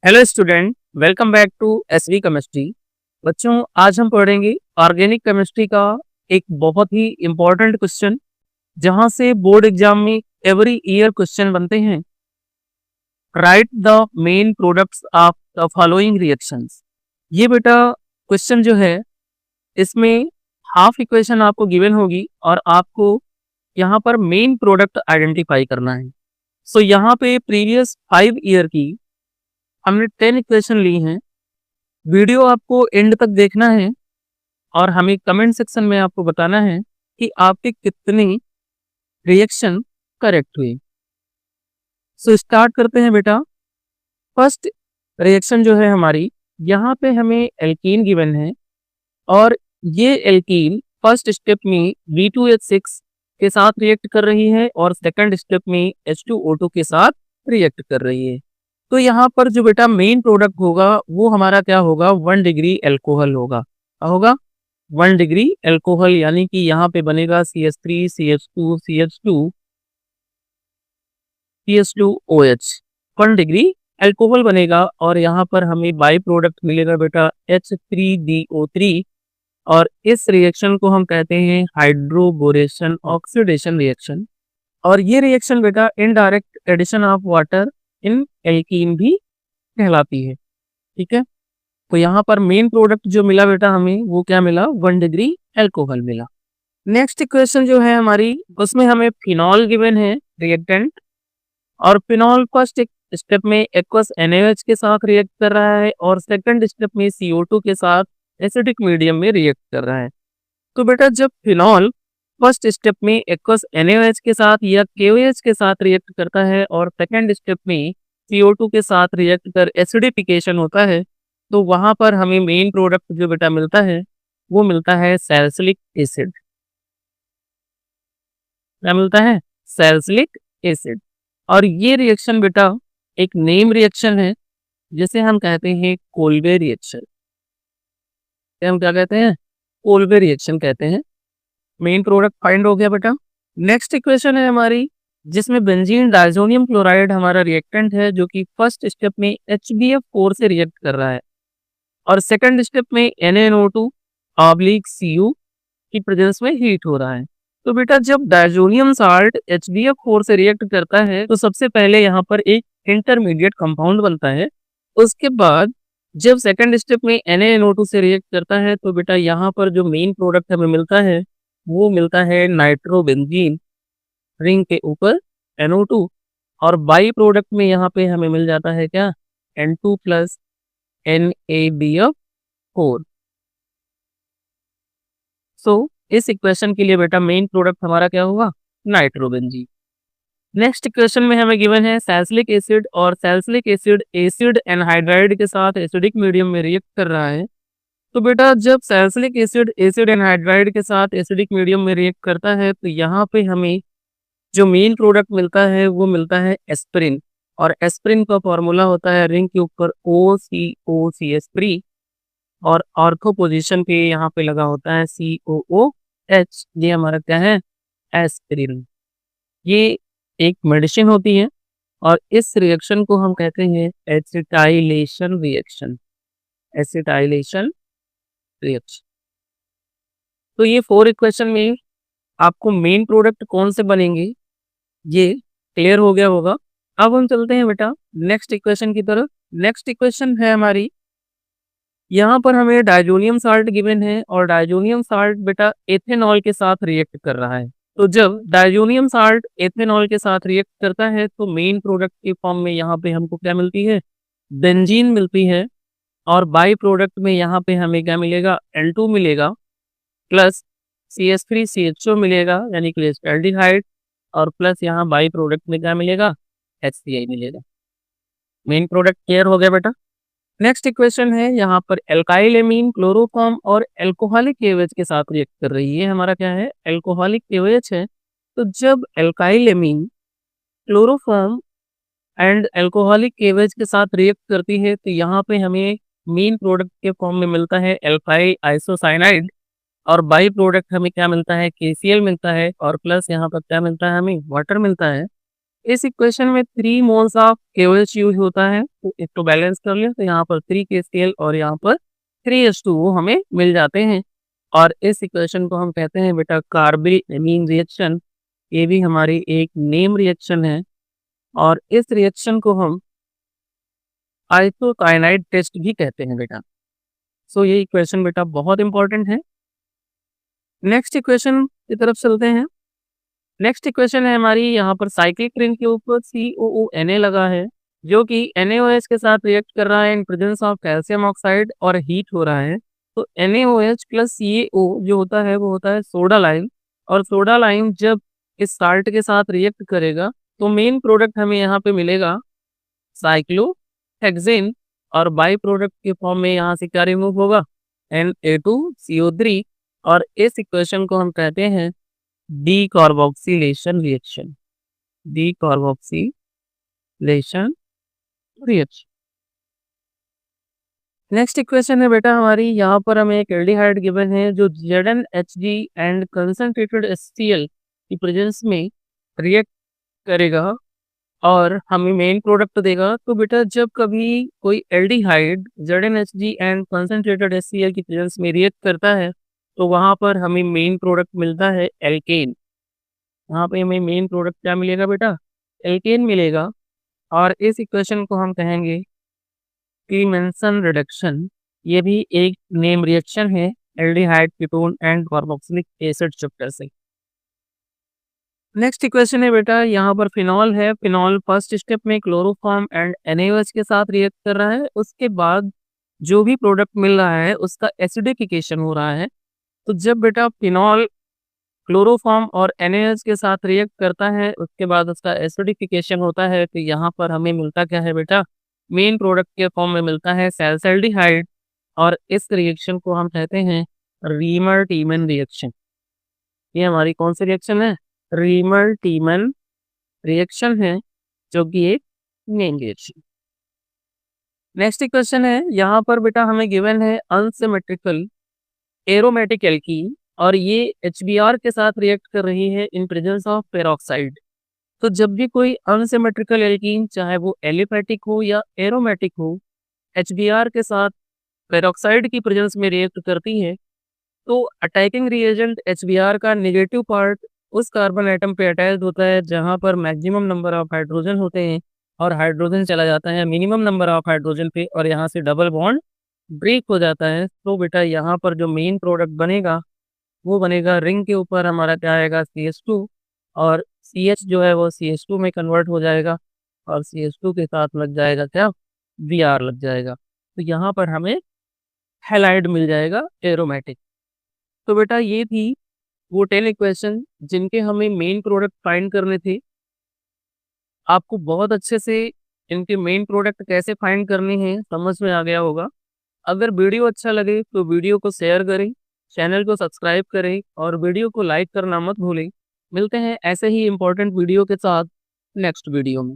Hello student, welcome back to SV chemistry. बच्चों, आज हम पढ़ेंगे ऑर्गेनिक केमिस्ट्री का एक बहुत ही इम्पोर्टेंट क्वेश्चन, जहां से बोर्ड एग्जाम में एवरी ईयर क्वेश्चन बनते हैं। Right the main products of the following reactions. ये बेटा क्वेश्चन जो है, इसमें हाफ इक्वेशन आपको गिवन होगी और आपको यहाँ पर मेन प्रोडक्ट आइडेंटिफाई करना है। सो यहाँ पे प्रीवियस 5 ईयर की हमने 10 इक्वेशन ली हैं। वीडियो आपको एंड तक देखना है और हमें कमेंट सेक्शन में आपको बताना है कि आपके कितने रिएक्शन करेक्ट हुए। सो स्टार्ट करते हैं बेटा। फर्स्ट रिएक्शन जो है हमारी, यहाँ पे हमें एल्कीन गिवन है और ये एल्कीन फर्स्ट स्टेप में V2H6 के साथ रिएक्ट कर रही है और सेकंड स्टेप में H2O2 के साथ रिएक्ट कर रही है। तो यहाँ पर जो बेटा मेन प्रोडक्ट होगा वो हमारा क्या होगा, 1 डिग्री एल्कोहल होगा। क्या होगा? 1 डिग्री एल्कोहल, यानी कि यहाँ पे बनेगा CH3 CH2 CH2 CH2OH। 1 degree alcohol बनेगा और यहाँ पर हमें बाई प्रोडक्ट मिलेगा बेटा H3DO3 और इस रिएक्शन को हम कहते हैं हाइड्रोबोरेशन ऑक्सीडेशन रिएक्शन। और ये रिएक्शन बेटा indirect addition of water in alkene भी कहलाती है। ठीक है, तो यहाँ पर मेन प्रोडक्ट जो मिला बेटा हमें, वो क्या मिला? 1 डिग्री एल्कोहल मिला। नेक्स्ट इक्वेशन जो है हमारी, उसमें हमें फिनॉल गिवन है रिएक्टेंट, और फिनॉल फर्स्ट स्टेप में एक्वस NaOH के साथ रिएक्ट कर रहा है और सेकंड स्टेप में CO2 के साथ एसिडिक मीडियम में रिएक्ट कर रहा है। तो बेटा जब फिनॉल फर्स्ट स्टेप में एक्वस NaOH के साथ या KOH के साथ रिएक्ट करता है और सेकंड स्टेप में CO2 के साथ रिएक्ट कर एसिडिफिकेशन होता है, तो वहां पर हमें मेन प्रोडक्ट जो बेटा मिलता है वो मिलता है सैलिसिलिक एसिड। क्या मिलता है? Salicylic acid. और ये रिएक्शन बेटा एक नेम रिएक्शन है, जिसे हम कहते हैं कोल्बे रिएक्शन। हम क्या कहते हैं? कोल्बे रिएक्शन कहते हैं। मेन प्रोडक्ट फाइंड हो गया बेटा। नेक्स्ट इक्वेशन है हमारी, जिसमें बेंजीन डाइजोनियम क्लोराइड हमारा रिएक्टेंट है, जो कि फर्स्ट स्टेप में HBF4 से रिएक्ट कर रहा है और सेकंड स्टेप में NaNO2 ऑब्लिक Cu की प्रेजेंस में हीट हो रहा है। तो बेटा जब डाइजोनियम साल्ट HBF4 से रिएक्ट करता है तो सबसे पहले यहाँ पर एक इंटरमीडिएट कंपाउंड बनता है। उसके बाद जब सेकंड स्टेप में NaNO2 से रिएक्ट करता है तो बेटा यहाँ पर जो मेन प्रोडक्ट हमें मिलता है वो मिलता है नाइट्रोबेंजीन रिंग के ऊपर NO2, और बाई प्रोडक्ट में यहाँ पे हमें मिल जाता है क्या? N2 plus NaBF4। सो इस इक्वेशन के लिए बेटा मेन प्रोडक्ट हमारा क्या होगा? नाइट्रोबेंजीन। नेक्स्ट इक्वेशन में हमें गिवन है सैलिसिलिक एसिड, और सैलिसिलिक एसिड एसिड एनहाइड्राइड के साथ एसिडिक मीडियम में रिएक्ट कर रहा है। तो बेटा जब सैलिसिलिक एसिड एसिड एनहाइड्राइड के साथ एसिडिक मीडियम में रिएक्ट करता है तो यहाँ पे हमें जो मेन प्रोडक्ट मिलता है वो मिलता है एस्पिरिन, और एस्पिरिन का फॉर्मूला होता है रिंग के ऊपर OCOCH3 और ऑर्थो पोजीशन पे यहाँ पे लगा होता है COOH। ये हमारा क्या है? एस्पिरिन। ये एक मेडिसिन होती है और इस रिएक्शन को हम कहते हैं एसिटाइलेशन रिएक्शन। Acetylation reaction. तो ये 4 इक्वेशन में आपको मेन प्रोडक्ट कौन से बनेंगे ये क्लियर हो गया होगा। अब हम चलते हैं बेटा नेक्स्ट इक्वेशन की तरफ। नेक्स्ट इक्वेशन है हमारी, यहाँ पर हमें डाइजोनियम साल्ट गिवन है और डाइजोनियम साल्ट बेटा एथेनॉल के साथ रिएक्ट कर रहा है। तो जब डाइजोनियम साल्ट एथेनॉल के साथ रिएक्ट करता है तो मेन प्रोडक्ट के फॉर्म में यहाँ पे हमको क्या मिलती है? बेंजीन मिलती है, और बाई प्रोडक्ट में यहाँ पे हमें क्या मिलेगा? N2 मिलेगा प्लस CH3CHO मिलेगा, यानी कि एल्डिहाइड, और प्लस यहाँ बाई प्रोडक्ट में क्या मिलेगा? HCl मिलेगा। मेन प्रोडक्ट क्लियर हो गया बेटा। नेक्स्ट इक्वेशन है, यहाँ पर एल्काइल एमीन क्लोरोफॉर्म और एल्कोहलिक KOH के साथ रिएक्ट कर रही है। हमारा क्या है? एल्कोहलिक KOH है। तो जब alkyl amine chloroform and alcoholic KOH के साथ रिएक्ट करती है तो यहाँ पे हमें मेन प्रोडक्ट के फॉर्म में मिलता है एल्काइल आइसोसाइनाइड, और बाई प्रोडक्ट हमें क्या मिलता है? KCl मिलता है, और प्लस यहाँ पर क्या मिलता है? हमें वाटर मिलता है। इस इक्वेशन में 3 मोल्स ऑफ KOH यूज होता है, तो इसको बैलेंस कर लें तो यहाँ पर 3 KCl और यहाँ पर 3H2O हमें मिल जाते हैं। और इस इक्वेशन को हम कहते हैं बेटा कार्बेन रिएक्शन। ये भी हमारी एक नेम रिएक्शन है और इस रिएक्शन को हम आइसोसाइनाइड टेस्ट भी कहते हैं बेटा। सो ये इक्वेशन बेटा बहुत इंपॉर्टेंट है। नेक्स्ट इक्वेशन की तरफ चलते हैं। नेक्स्ट इक्वेशन है हमारी, यहाँ पर साइक्लिक रिंग के ऊपर COONA लगा है जो कि NaOH के साथ रिएक्ट कर रहा है in presence of calcium oxide और हीट हो रहा है। तो NaOH प्लस CaO जो होता है वो होता है सोडा लाइम, और सोडा लाइम जब इस साल्ट के साथ रिएक्ट करेगा तो मेन प्रोडक्ट हमें यहाँ पे मिलेगा साइक्लोहेक्सेन, और बाई प्रोडक्ट के फॉर्म में यहाँ से क्या रिमूव होगा, Na2CO3, और इस इक्वेशन को हम कहते हैं decarboxylation reaction. Decarboxylation reaction. Next equation है बेटा हमारी, यहाँ पर हमें एक एल्डिहाइड गिवन है जो ZnHg एंड कंसंट्रेटेड HCl की प्रेजेंस में रिएक्ट करेगा और हमें मेन प्रोडक्ट देगा। तो बेटा जब कभी कोई aldehyde ZnHg and concentrated HCl की प्रेजेंस में रिएक्ट करता है तो वहाँ पर हमें मेन प्रोडक्ट मिलता है एल्केन। वहाँ पे हमें मेन प्रोडक्ट क्या मिलेगा बेटा, एल्केन मिलेगा। और इस इक्वेशन को हम कहेंगे क्लीमेंसन रिडक्शन। ये भी एक नेम रिएक्शन है aldehyde ketone and carboxylic acid chapter से। नेक्स्ट इक्वेशन है बेटा, यहाँ पर फिनॉल है। फिनॉल फर्स्ट स्टेप में क्लोरोफॉर्म एंड NaOH के साथ रिएक्ट कर रहा है, उसके बाद जो भी प्रोडक्ट मिल रहा है उसका एसिडिफिकेशन हो रहा है। तो जब बेटा फिनॉल क्लोरोफॉर्म और NaOH के साथ रिएक्ट करता है उसके बाद उसका एसिडिफिकेशन होता है, तो यहाँ पर हमें मिलता क्या है बेटा, मेन प्रोडक्ट के फॉर्म में मिलता है सैल्साल्डिहाइड, और इस रिएक्शन को हम कहते हैं रीमर टीमन रिएक्शन। ये हमारी कौन सी रिएक्शन है, रीमर टीमन रिएक्शन है जो कि एक नेम रिएक्शन। नेक्स्ट क्वेश्चन है, यहाँ पर बेटा हमें गिवन है अनसिमेट्रिकल एरोमेटिक एल्कीन और ये HBr के साथ रिएक्ट कर रही है इन प्रेजेंस ऑफ पेरोक्साइड। तो जब भी कोई अनसिमेट्रिकल एल्कीन चाहे वो एलिफैटिक हो या एरोमेटिक हो HBr के साथ पेरोक्साइड की प्रेजेंस में रिएक्ट करती है तो अटैकिंग रिएजेंट HBr का नेगेटिव पार्ट उस कार्बन एटम पे अटैच होता है जहां पर मैक्सिमम नंबर ऑफ हाइड्रोजन होते हैं और हाइड्रोजन चला जाता है मिनिमम नंबर ऑफ हाइड्रोजन पे और यहाँ से डबल बॉन्ड ब्रेक हो जाता है। तो बेटा यहाँ पर जो मेन प्रोडक्ट बनेगा वो बनेगा, रिंग के ऊपर हमारा क्या आएगा CH2, और CH जो है वो CH2 में कन्वर्ट हो जाएगा और CH2 के साथ लग जाएगा क्या, Br लग जाएगा। तो यहाँ पर हमें हैलाइड मिल जाएगा एरोमेटिक। तो बेटा ये थी वो 10 इक्वेशन जिनके हमें मेन प्रोडक्ट फाइंड करने थे। आपको बहुत अच्छे से इनके मेन प्रोडक्ट कैसे फाइंड करने हैं समझ में आ गया होगा। अगर वीडियो अच्छा लगे तो वीडियो को शेयर करें, चैनल को सब्सक्राइब करें और वीडियो को लाइक करना मत भूलें। मिलते हैं ऐसे ही इम्पोर्टेंट वीडियो के साथ नेक्स्ट वीडियो में।